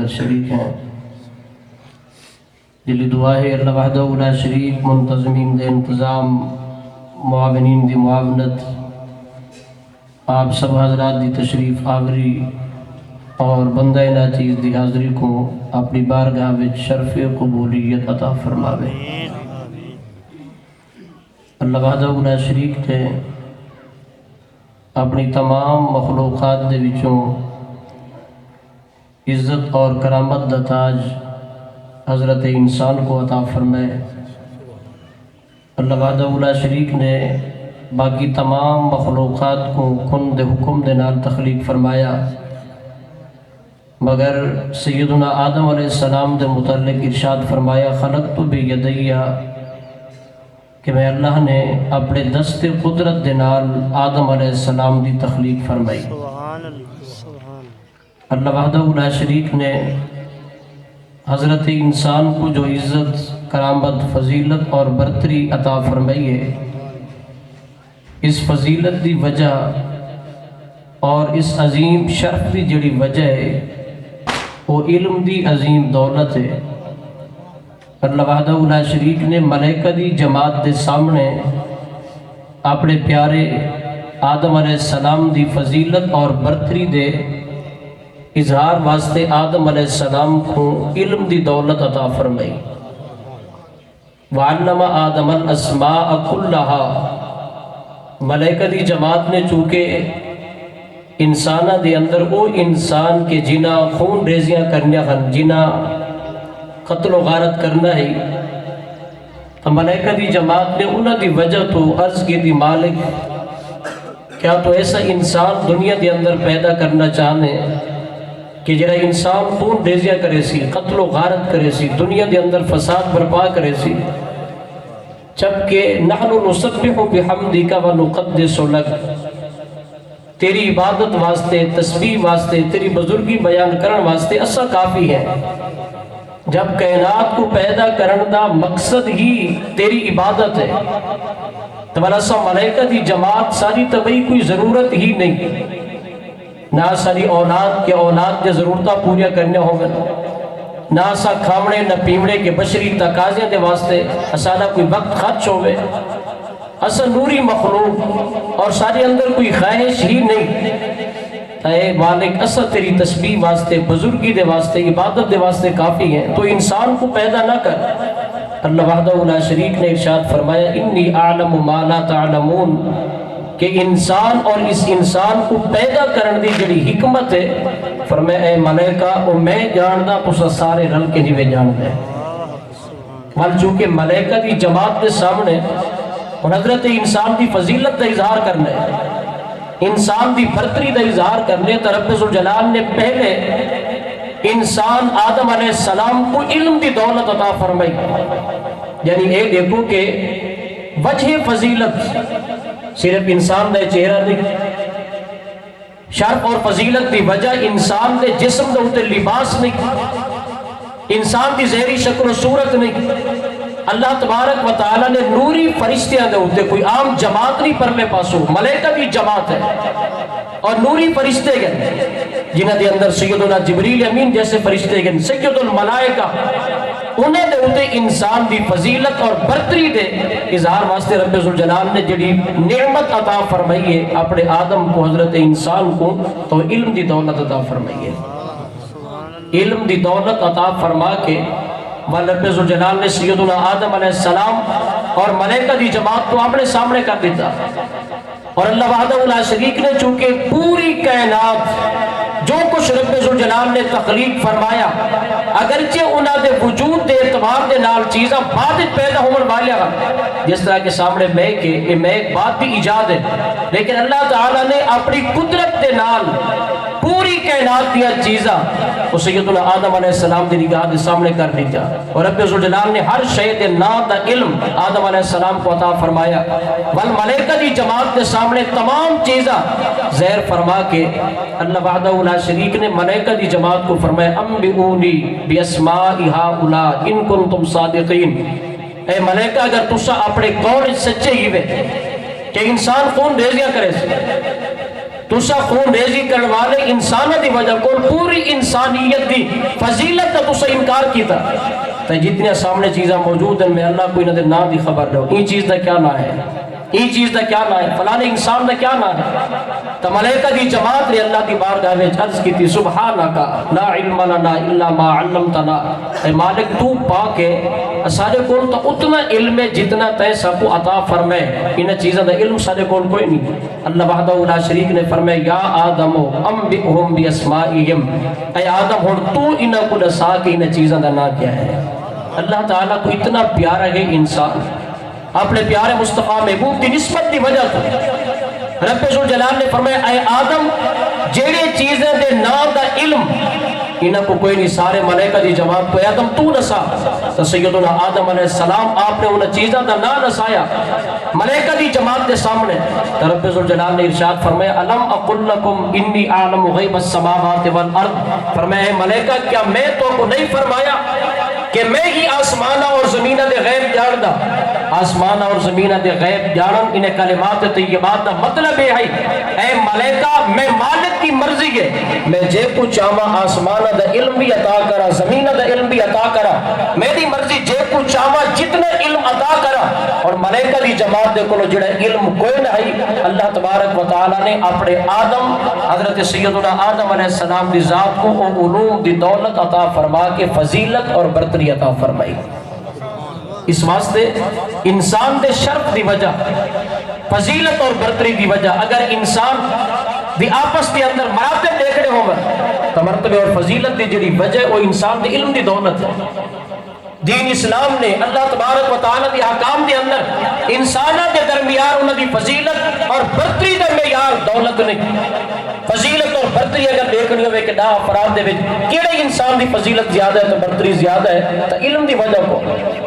اندر شریک ہیں۔ دلی دعا ہے اللہ وحدہ لا شریک منتظمین دے انتظام، معاونین دی معاونت، آپ سب حضرات دی تشریف آوری اور بندہ ناچیز دی حاضری کو اپنی بارگاہ وچ شرف قبولیت عطا فرماوے۔ اللہ وحدہ لا شریک نے اپنی تمام مخلوقات دے وچوں عزت اور کرامت دا تاج حضرت انسان کو عطا فرمائے۔ اللہ وحدہ لا شریک نے باقی تمام مخلوقات کو کن دے حکم دے نال تخلیق فرمایا، مگر سیدنا آدم علیہ السلام دے متعلق ارشاد فرمایا خلقت بیدیہ، کہ میں اللہ نے اپنے دست قدرت دے نال آدم علیہ السلام دی تخلیق فرمائی۔ اللہ وحدہ لا شریک نے حضرت انسان کو جو عزت، کرامت، فضیلت اور برتری عطا فرمائی ہے، اس فضیلت دی وجہ اور اس عظیم شرف دی جڑی وجہ ہے وہ علم دی عظیم دولت ہے۔ اللہ وحدہ لا شریک نے ملائکہ دی جماعت دے سامنے اپنے پیارے آدم علیہ السلام دی فضیلت اور برتری دے اظہار واسطے آدم علیہ السلام کو علم دی دولت عطا فرمائی۔ وَعَلَّمَ آدَمَ الْأَسْمَاءَ كُلَّهَا، ملائکہ دی جماعت نے چونکہ انسانہ دے اندر وہ انسان کے جنہ خون ریزیاں کرنے ہن، جنہ قتل و غارت کرنا ہے، تو ملائکہ دی جماعت نے انہاں دی وجہ تو عرض کی دی مالک کیا تو ایسا انسان دنیا دے اندر پیدا کرنا چاہنے کہ جڑا انسان خون ریزیاں کرے سی، قتل و غارت کرے سی، دنیا دے اندر فساد برپا کرے سی، جبکہ نحن نسبح بحمدک ونقدس لک، تیری عبادت واسطے، تسبیح واسطے، تیری بزرگی بیان کرن واسطے اسا کافی ہے۔ جب کائنات کو پیدا کرن دا مقصد ہی تیری عبادت ہے تو والا سا ملائکہ دی جماعت ساری طبعی کوئی ضرورت ہی نہیں، نہ ساری اولاد کے اولاد کے ضرورتہ پوریا کرنے ہوگا، نہ سا کھامڑے نہ پیمڑے کے بشری تقاضے دے واسطے اسادہ کوئی وقت خرچ ہوئے، اسا نوری مخلوق اور سارے اندر کوئی خواہش ہی نہیں، اے مالک اسا تیری تسبیح واسطے، بزرگی دے واسطے، عبادت دے واسطے کافی ہیں، تو انسان کو پیدا نہ کر۔ اللہ وحدہ لا شریک نے ارشاد فرمایا انی اعلم ما لا تعلمون، کہ انسان اور اس انسان کو پیدا کرنے دی جڑی حکمت ہے، فرمایا اے ملائکہ او میں جاندہ تسا سارے رل کے نہیں جاندے، وال چونکہ ملائکہ دی جماعت کے سامنے اور حضرت انسان دی فضیلت دا اظہار کرنے، انسان دی برتری دا اظہار کرنے، تو رب ذوالجلال نے پہلے انسان آدم علیہ السلام کو علم دی دولت عطا فرمائی۔ یعنی اے دیکھو کہ وجہ فضیلت صرف انسان دے چہرہ نہیں، شرف اور فضیلت دی وجہ انسان دے جسم دے ہوتے لباس نہیں، انسان دی ظاہری شکل و صورت نہیں، اللہ تبارک و تعالیٰ نے نوری فرشتیاں دے ہوتے، کوئی عام جماعت نہیں پرلے پاسو، ملائکہ دی جماعت ہے اور نوری فرشتے گئے جنہ دے اندر سیدنا جبریل امین جیسے فرشتے گئے، سید الملائکہ، انہیں دے ہوتے انسان دی فضیلت اور برتری دے اظہار واسطے رب ذوالجلال نے جڑی نعمت عطا فرمائی ہے اپنے آدم کو، حضرت انسان کو، تو علم دی دولت عطا فرمائی ہے۔ علم دی دولت عطا فرما کے رب ذوالجلال نے سیدنا آدم علیہ السلام اور ملائکہ دی جماعت کو اپنے سامنے کر دیتا، اور اللہ وحدہ لا شریک نے چونکہ پوری کائنات جو کچھ رب ذوالجلال نے تخلیق فرمایا، اگرچہ انہاں دے وجود دے اعتبار دے نال چیزاں بعد پیدا ہونے والے ہیں، جس طرح کے سامنے میک ہے، یہ میک بعد بھی ایجاد ہے، لیکن اللہ تعالیٰ نے اپنی قدرت دے نال پوری کائنات دیا چیزاں وہ سیدنا آدم علیہ السلام دی نگاہ دے سامنے کر دیا، اور رب ذوالجلال نے ہر شے دے نام دا علم آدم علیہ السلام کو عطا فرمایا، والملائکہ دی جماعت دے سامنے تمام چیزاں ظاہر فرما کے اللہ وحدہ لا شریک نے ملائکہ دی جماعت کو فرمایا انبئونی باسماء ہؤلاء ان کنتم صادقین، اے ملائکہ اگر تسا اپنے قول سچے ہی وے کہ انسان خون ریزیاں کرے سی، تسا خون ریزی کرنے والے انسانہ دی وجہ کو پوری انسانیت دی فضیلت کا تسا انکار کیتا تو جتنے سامنے چیزیں موجود ہیں میں اللہ کوئی نہ دے نا دی خبر دو این چیز دا کیا نہ ہے این چیز دا کیا نہ ہے فلانے انسان دا کیا نہ ہے تو ملائکہ دی جماعت نے اللہ دی بارگاہ میں عرض کی تھی سبحانکا لا علم لنا الا ما علمتنا اے مالک تو پاک ہے سارے کول تو اتنا علم ہے جتنا تے سب کو عطا فرمائے ان چیزیں دا علم سارے کول کوئی نہیں اللہ وحدہ لا شریک نے فرمایا یا آدم انبئہم باسمائہم اے آدم ہن تو انہاں کو دسا کہ ان چیزیں دا نا کیا ہے اللہ تعالیٰ کو اتنا پیارا ہے انسان اپنے پیارے مصطفیٰ محبوب کی نسبت کی وجہ تو رب ذوالجلال نے فرمایا اے آدم جیڑے چیزیں دے نام دا علم انہاں کو کوئی نہیں سارے ملائکہ دی جماعت کو آدم تو نسا تو سیدنا آدم علیہ السلام آپ نے انہاں چیزیں دا نا نسایا ملائکہ دی جماعت دے سامنے تو رب ذوالجلال نے ارشاد فرمایا الم اقل لکم انی اعلم غیب السماوات والارض فرمایا ملائکہ کیا میں تو کو نہیں فرمایا کہ میں ہی آسمانہ اور زمینہ دے غیب جان دا آسمانہ اور زمینہ دے غیب جانن انہیں کلمات طیبات دا مطلب ہے اے ملائکہ میں مالک کی مرضی ہے میں جے کو چاہاں آسمانہ دا علم بھی عطا کرا زمینہ دا علم بھی عطا کرا میری مرضی جے کو چاہاں جتنے علم عطا کرا اور ملائکہ دی جماعت دے کلو جڑا علم کوئی نہیں اللہ تبارک و تعالی نے اپنے آدم حضرت سیدنا آدم علیہ السلام دی ذات کو علوم دی دولت عطا فرما کے فضیلت اور برتری عطا فرمائی اس واسطے انسان دے شرف دی وجہ فضیلت اور برتری دی وجہ اگر انسان دی آپس دی اندر مراتب دیکھنے ہوں گا تو مرتبہ اور فضیلت دی جڑی وجہ وہ انسان دی علم دی دولت ہے دین اسلام نے اللہ تبارک و تعالی دی حکام دے اندر انسانہ دے درمیان انہوں دی فضیلت اور برتری دے معیار دولت نہیں فضیلت اور برتری اگر دیکھنی ہوئے کہ نا افراد دے وچ کیڑے انسان دی فضیلت زیادہ ہے تو برتری زیادہ ہے تو علم دی وجہ کو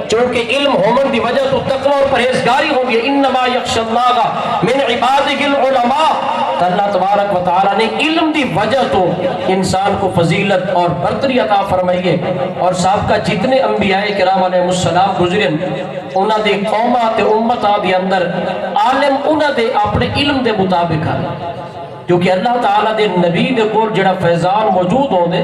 چونکہ علم ہومن دی وجہ تو تقوی اور پرہیزگاری ہوگی انما یخشى اللہ من عبادہ العلماء تو اللہ تبارک و تعالی نے علم دی وجہ تو انسان کو فضیلت اور برتری عطا فرمائی ہے اور سابقہ جتنے انبیاء کرام علیہ السلام گزرن انہاں دے قوماں تے امتاں دے اندر عالم انہاں دے اپنے علم دے مطابق ہیں کیونکہ اللہ تعالیٰ دے نبی دے کول جڑا فیضان موجود ہوں دے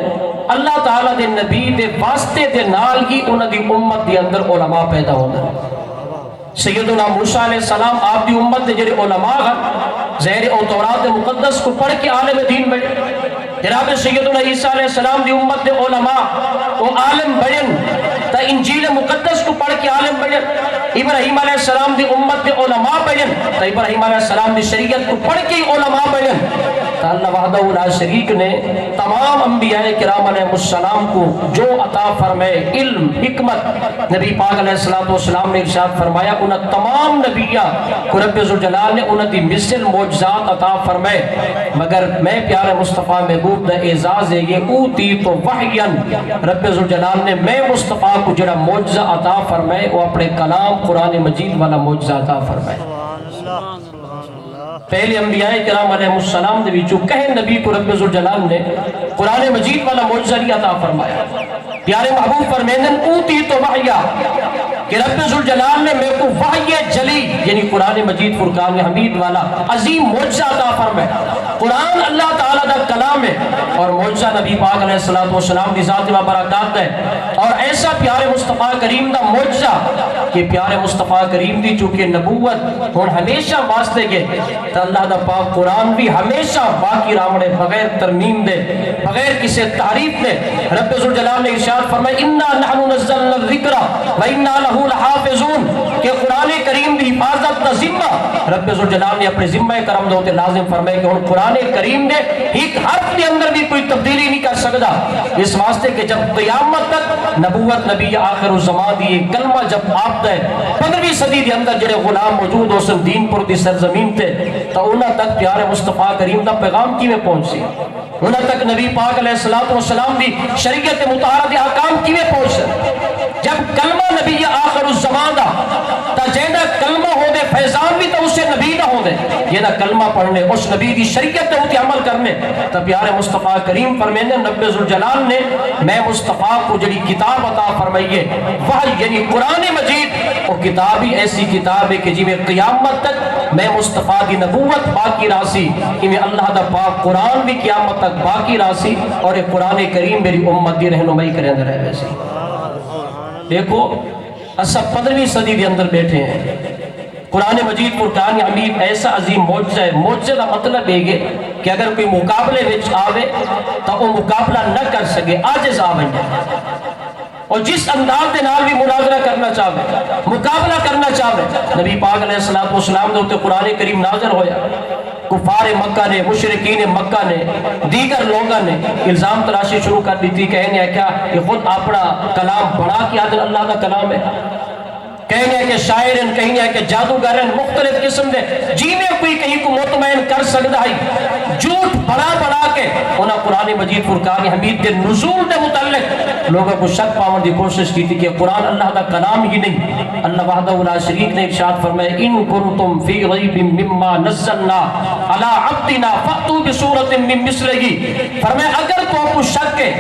اللہ تعالیٰ دے نبی دے واسطے دے نال ہی انہاں دی امت دے اندر علماء پیدا ہوں دے سیدنا موسیٰ علیہ السلام آپ دی امت دے جڑے علماء ہیں زہر او تورات مقدس کو پڑھ کے عالم دین بڑھے جناب سیدنا عیسیٰ علیہ السلام دی امت دے علماء وہ عالم بڑھن تا انجیل مقدس کو پڑھ کے عالم بڑھن ابراہیم علیہ السلام دی امت دے علماء بڑھن تا ابراہیم علیہ السلام دی شریعت کو پڑھ کے علماء بڑھن تا اللہ وحدہ لا شریک نے تمام انبیاء کرام علیہ السلام کو جو عطا فرمائے علم حکمت نبی پاک علیہ السلام نے ارشاد فرمایا انہاں تمام نبیہ کو رب ذوالجلال نے انہاں دی مثل معجزات عطا فرمائے مگر میں پیارے مصطفیٰ محبوب دا اعزاز ہے یہ اوتی تو وحیاً رب ذوالجلال نے میں مصطفیٰ کو جڑا معجزہ عطا فرمائے وہ اپنے کلام قرآن مجید والا معجزہ عطا فرمائے پہلے انبیاء کرام علیہ السلام نے بھی جو کہے نبی کو رب ذوالجلال نے قرآن مجید والا معجزہ نہیں عطا فرمایا پیارے محبوب فرمیدن اوتی تو وحیہ کہ رب ذوالجلال نے میرے کو وحی جلی یعنی قرآن مجید فرقان حمید والا عظیم معجزہ عطا فرمائے قرآن اللہ تعالیٰ دا کلام ہے اور معجزہ نبی پاک علیہ السلام دی ذات و برکات ہے اور ایسا پیارے مصطفیٰ کریم دا معجزہ کہ پیارے مصطفیٰ کریم دی چونکہ نبوت اور ہمیشہ واسطے گئے تو اللہ دا پاک قرآن بھی ہمیشہ باقی رامڑے بغیر ترمیم دے بغیر کسی تعریف دے رب ذوالجلال نے ارشاد فرمائے اِنَّا نَحْنُ نَزَّلْنَا الذِّكْرَ وَإِنَّا لَهُ لَحَافِظُونَ کہ قرآن کریم دی حفاظت دا ذمہ رب ذوالجلال نے اپنے ذمہ کرم دوتے لازم فرمائے کہ ان قرآن کریم دے ایک حرف کے اندر بھی کوئی تبدیلی نہیں کر سکتا اس واسطے کہ جب قیامت تک نبوت نبی آخر الزمان دی کلمہ جب آپ دے 15ویں صدی دے اندر جڑے غلام موجود ہو سن دین پر دی سرزمین تے تو انہاں تک پیارے مصطفیٰ کریم دا پیغام کی میں پہنچ سی انہاں تک نبی پاک علیہ السلام دی شریعت مطہرہ دے احکام کی میں پہنچ سی جب کلمہ نبی آخر الزمان دا تا جیندہ اگر کلمہ ہو دے فیضان بھی تو اس سے نبی نہ ہو دے یہ نہ کلمہ پڑھنے اس نبی کی شریعت پہ ہوتی عمل کرنے تو پیارے مصطفیٰ کریم فرمینے رب ذوالجلال نے میں مصطفیٰ کو جڑی کتاب عطا فرمائیے وحی یعنی قرآن مجید وہ کتاب ہی ایسی کتاب ہے کہ جی میں قیامت تک میں مصطفیٰ کی نبوت باقی راسی کہ میں اللہ دا پاک قرآن بھی قیامت تک باقی راسی اور یہ قرآن کریم میری امت دی رہنمائی کریں دے رہے ویسے دیکھو اسا 15ویں صدی کے اندر بیٹھے ہیں قرآن مجید فرقان حمید ایسا عظیم معجزہ ہے معجزہ کا مطلب ہے کہ اگر کوئی مقابلے وچ آوے تو وہ مقابلہ نہ کر سکے عاجز آوے اور جس انداز دے نال بھی مناظرہ کرنا چاہے مقابلہ کرنا چاہے نبی پاک علیہ السلام نے ہوتے قرآن کریم نازل ہویا کفار مکہ نے مشرکین مکہ نے دیگر لوگوں نے الزام تراشی شروع کر دی تھی کہنے ہیں کیا یہ خود اپنا کلام بڑھا کے آدھر اللہ کا کلام ہے کہنے ہیں کہ شاعر ہیں کہنے ہیں کہ جادوگر ہیں مختلف قسم دے جی میں کوئی کہیں کو مطمئن کر سکتا ہے جھوٹ بڑا کے انہاں قرآن مجید فرقان حمید کے نزول دے متعلق لوگوں کو شک پاون دی کوشش کی تھی کہ قرآن اللہ کا کلام ہی نہیں اللہ وحدہ لا شریک نے ارشاد فرمایا ان کنتم فی ریب مما نزلنا علی عبدنا فاتوا بسورۃ من مثلہ فرمایا اگر تو کو شک ہے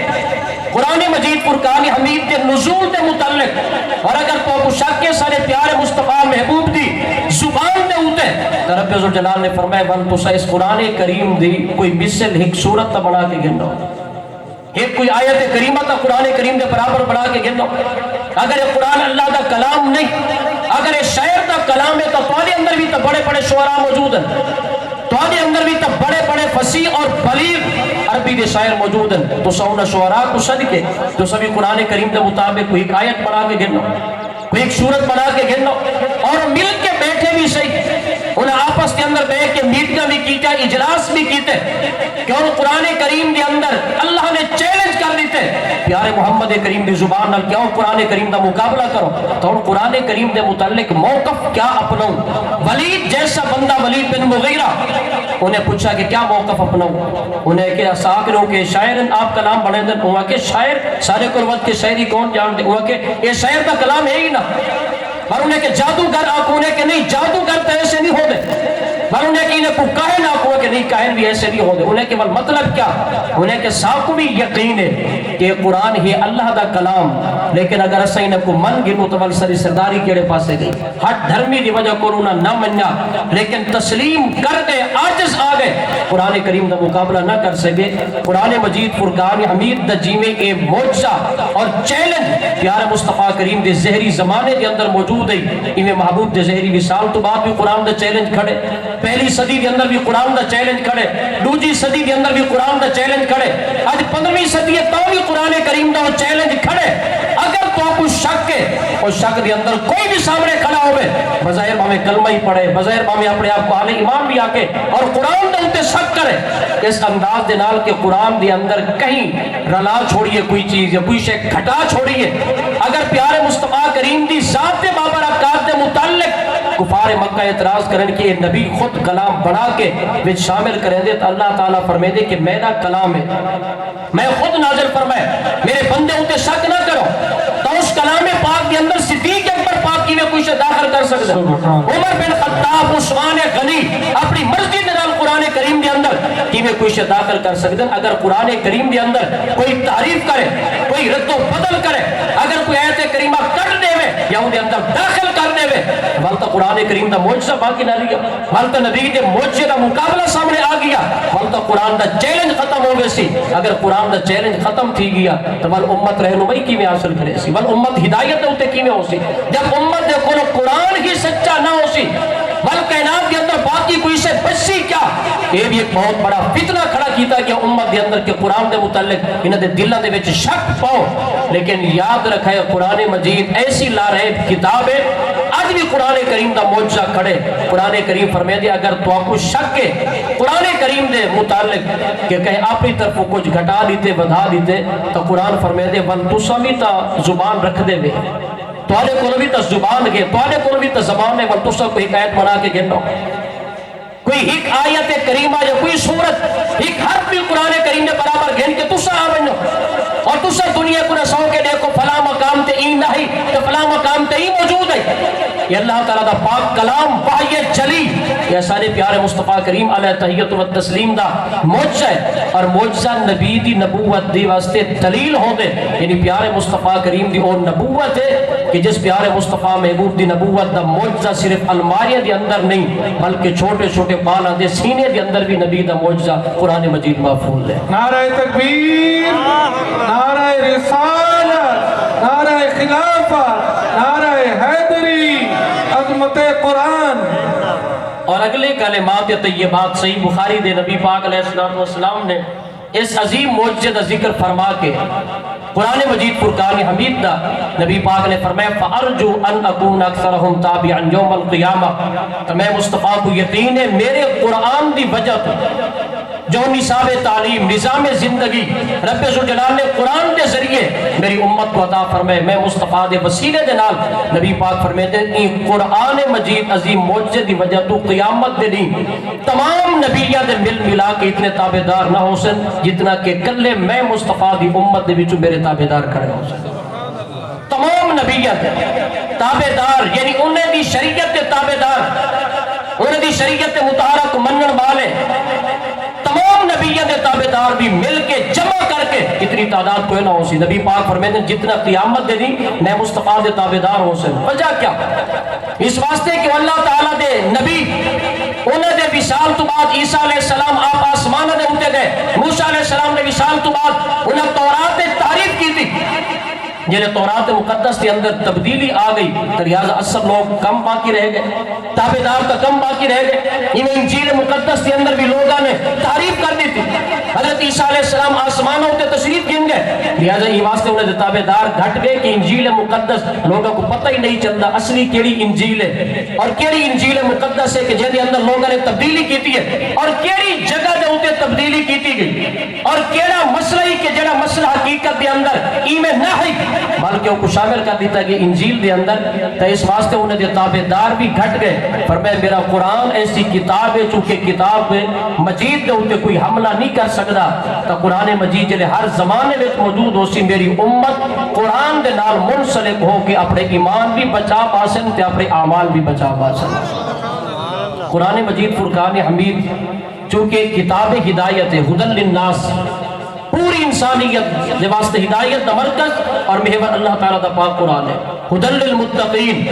قرآن مجید فرقان حمید کے نزول دے متعلق اور اگر تو کو شک ہے سارے پیارے مصطفیٰ محبوب دی زبان دے ہوتے تو رب ذوالجلال نے فرمایا ون تو اس قرآن کریم دی کوئی مثل ایک صورت تا بنا کے گنو ایک کوئی آیت کریمہ تا قرآن کریم دے برابر بنا کے گنو اگر یہ قرآن اللہ دا کلام نہیں اگر یہ شاعر دا کلام ہے تو تمہارے اندر بھی تو بڑے بڑے شعراء موجود ہیں تمہارے اندر بھی تو بڑے بڑے فصیح اور بلیغ عربی دے شاعر موجود ہیں تو سونا شعراء کو صدقے جو سبھی قرآن کریم دے مطابق کوئی ایک آیت بنا کے گنو کوئی ایک صورت بنا کے گنو اور مل کے بیٹھے بھی صحیح انہیں آپس کے اندر بیٹھ کے میٹنگاں بھی کیتا اجلاس بھی کیتے کہ اور قرآن کریم کے اندر اللہ نے چیلنج کر دیتے پیارے محمد کریم دی زبان نال کیا قرآن کریم دا مقابلہ کرو تو اور قرآن کریم دے متعلق موقف کیا اپناؤں ولید جیسا بندہ ولید بن مغیرہ انہیں پوچھا کہ کیا موقف اپناؤں انہیں کہ ساکروں کے شاعر آپ کلام بنے دن ہوا کہ شاعر سارے قربت کے شاعری کون جانتے ہوا کہ یہ شاعر کا کلام ہے ہی نا پر انہیں کہ جادوگر آپ انہیں کہ نہیں جادوگر تو ایسے نہیں ہو دے پر انہیں کہ انہیں کو کہن آپ کہ نہیں کہن بھی ایسے نہیں ہو دے انہیں کہ مطلب کیا انہیں کہ ساکو بھی یقین ہے کہ قرآن ہی اللہ دا کلام لیکن اگر اسا انہیں کو من گنو تو سری سرداری کیڑے پاسے گئی ہٹ دھرمی دی وجہ کو انہوں نہ منیا لیکن تسلیم کر گئے عاجز آ گئے قرآن کریم دا مقابلہ نہ کر سکے قرآن مجید فرقان حمید دا جیوے کے معجزہ اور چیلنج پیارے مصطفیٰ کریم دے زہری زمانے کے اندر موجود ہے انہیں محبوب دے زہری وصال تو بعد بھی قرآن دا چیلنج کھڑے پہلی صدی کے اندر بھی قرآن دا چیلنج کھڑے دوسری صدی کے اندر بھی قرآن دا چیلنج کھڑے آج 15ویں صدی ہے تو بھی قرآن کریم دا چیلنج کھڑے اگر تو آپ کو شک ہے اور شک دے اندر کوئی بھی سامنے کھڑا ہوئے بظاہر ہمیں کلمہ ہی پڑھے بظاہر ہمیں اپنے آپ کو اہل ایمان بھی آکے اور قرآن دے انتے شک کرے اس انداز دے نال کہ قرآن دے اندر کہیں رلا چھوڑیے کوئی چیز یا کوئی شے کھٹا چھوڑیے اگر پیارے مصطفیٰ کریم دی ذات دے بابرکات دے متعلق کفار مکہ اعتراض کریں کہ نبی خود کلام بڑھا کے وچ شامل کریں دے تو اللہ تعالیٰ فرمائے دے کہ میرا کلام ہے میں خود نازل فرمائے میرے بندے ہوتے شک نہ کرو تو اس کلام پاک کے اندر صدیق اکبر پاک کی میں کوئی سے داخل کر سکتا عمر بن خطاب عثمان غنی اپنی مرضی کے نال قرآن کریم کے اندر کی میں کوئی سے داخل کر سکتا اگر قرآن کریم کے اندر کوئی تعریف کرے کوئی رد و بدل کرے اگر کوئی آیت کریمہ کر دے وے یا انہیں اندر داخل کر دے وے والتا قرآن کریم دا معجزہ باقی نہ رہا والتا نبی کے معجزے دا مقابلہ سامنے آ گیا والتا قرآن دا چیلنج ختم ہو گئے سی اگر قرآن دا چیلنج ختم تھی گیا تو وال امت رہنمائی کی میں حاصل کرے سی وال امت ہدایت ہوتے کی میں ہو سی جب امت دے کونو قرآن ہی سچا نہ ہو سی وال کائنات کے اندر باقی کوئی سے بچی کیا یہ بھی ایک بہت بڑا فتنہ کھڑا کیتا کہ امت دے اندر کے قرآن دے متعلق انہاں دے دلوں دے وچ شک پاؤ لیکن یاد رکھے قرآن مجید ایسی لاریب کتاب ہے آج بھی قرآن کریم دا معجزہ کھڑے قرآن کریم فرمائے دے اگر تو آپ کو شک ہے قرآن کریم دے متعلق کہ کہیں اپنی طرف کچھ گھٹا دیتے بڑھا دیتے تو قرآن فرمائے دے ول تسا بھی تا زبان رکھ دے وے توڑے کو بھی تا زبان کے توڑے کو بھی تا زبان ہے ول تسا کو ایک آیت بنا کے گنو کوئی ایک آیت کریمہ یا کوئی صورت ایک حرف بھی قرآن کریم نے برابر گھن کے تسا آ بنو اور تسا دنیا کو نہ سو کے دیکھو فلاں مقام تے این نہیں تو فلاں مقام تے این موجود ہے یہ اللہ تعالیٰ دا پاک کلام وحی چلی، یہ سارے پیارے مصطفیٰ کریم علیہ تحیت و تسلیم دا معجزہ ہے، اور معجزہ نبی دی نبوت دی واسطے دلیل ہو دے، یعنی پیارے مصطفیٰ کریم دی اور نبوت ہے کہ جس پیارے مصطفیٰ محبوب دی نبوت دا معجزہ صرف الماریاں دی اندر نہیں بلکہ چھوٹے چھوٹے بالاں دے سینے دی اندر بھی نبی دا معجزہ قرآن مجید محفوظ ہے۔ نعرہ تکبیر، نعرہ رسالت، نعرہ خلافت، نعرہ حیدری، عظمت قرآن۔ اور اگلے کلمات طیبات صحیح بخاری دے نبی پاک علیہ السلام نے اس عظیم معجزے دا ذکر فرما کے قرآن مجید فرقان حمید دا نبی پاک نے فرمایا فَأَرْجُو أَنْ أَكُونَ أَكْثَرَهُمْ تَابِعًا يَوْمَ الْقِيَامَةِ، تو میں مصطفیٰ کو یقین ہے میرے قرآن دی وجہ جو نصاب تعلیم نظام زندگی رب ذوالجلال نے قرآن دے ذریعے میری امت کو عطا فرمائے، میں مصطفیٰ دے وسیلے دے نال نبی پاک فرماتے ہیں کہ قرآن مجید عظیم معجزے دی وجہ تو قیامت دے نہیں تمام نبیہ دے مل ملا کے اتنے تابعدار نہ ہو سن جتنا کہ کلے میں مصطفیٰ دی امت دے وچوں میرے تابعدار کھڑے ہو سن۔ تمام نبیہ دے تابعدار یعنی انہیں دی شریعت دے تابعدار، انہیں دی شریعت دے مطہرہ کو منن والے تمام نبیوں دے تابعدار بھی مل کے جمع کر کے اتنی تعداد کوئی نہ ہو سی۔ نبی پاک فرماتے ہیں جتنا قیامت دے دی میں مصطفیٰ دے تابعدار ہو سن۔ وجہ کیا؟ اس واسطے کہ اللہ تعالیٰ دے نبی انہیں دے وصال تو بعد عیسیٰ علیہ السلام آپ آسمان دے اٹھے گئے، موسیٰ علیہ السلام نے وصال تو بعد انہیں تورات تعریف کی تھی، جنہیں تورات مقدس کے اندر تبدیلی آ گئی تو لہٰذا اصل لوگ کم باقی رہ گئے، تابعدار کا کم باقی رہ گئے۔ انجیل مقدس کے اندر بھی لوگوں نے تعریف کر دی تھی، حضرت عیسیٰ علیہ السلام آسمانوں تے تشریف گن گئے، لہٰذا یہ واسطے انہیں تابعدار گھٹ گئے کہ انجیل مقدس لوگوں کو پتہ ہی نہیں چلتا اصلی کیڑی انجیل ہے اور کیڑی انجیل مقدس ہے کہ جہدے اندر لوگوں نے تبدیلی کی ہے اور کیڑی جگہ دے اوتے تبدیلی کی گئی اور کیڑا مسئلہ ہی کہ جڑا مسئلہ حقیقت دے اندر ایمیں نہ ہے بلکہ وہ کو شامل کر دیتا کہ انجیل دے اندر، تو اس واسطے انہیں دے تابعدار بھی گھٹ گئے۔ فرمایا میرا قرآن ایسی کتاب ہے چونکہ کتاب مجید دے ہوتے کوئی حملہ نہیں کر سکتا، تو قرآن مجید جلے ہر زمانے میں موجود ہو سی میری امت قرآن دے نال منسلک ہو کے اپنے ایمان بھی بچا پاسن تے اپنے اعمال بھی بچا پاسن۔ قرآن مجید فرقان حمید چونکہ کتاب ہدایت ہے، ہدی للناس، پوری انسانیت دے واسطے ہدایت دا مرکز اور محور اللہ تعالیٰ دا پاک قرآن ہے۔ ہدی للمتقین،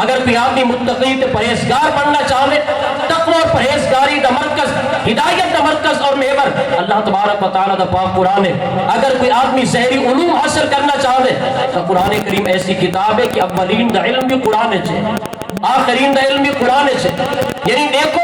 اگر کوئی آدمی متقی تے پرہیزگار بننا چاہے، تقوی اور پرہیزگاری دا مرکز، ہدایت دا مرکز اور محور اللہ تبارک و تعالیٰ دا پاک قرآن ہے۔ اگر کوئی آدمی ظاہری علوم حاصل کرنا چاہے تو قرآن کریم ایسی کتاب ہے کہ اولین دا علم بھی قرآن ہے، آخرین دا علم بھی قرآن ہے، یعنی دیکھو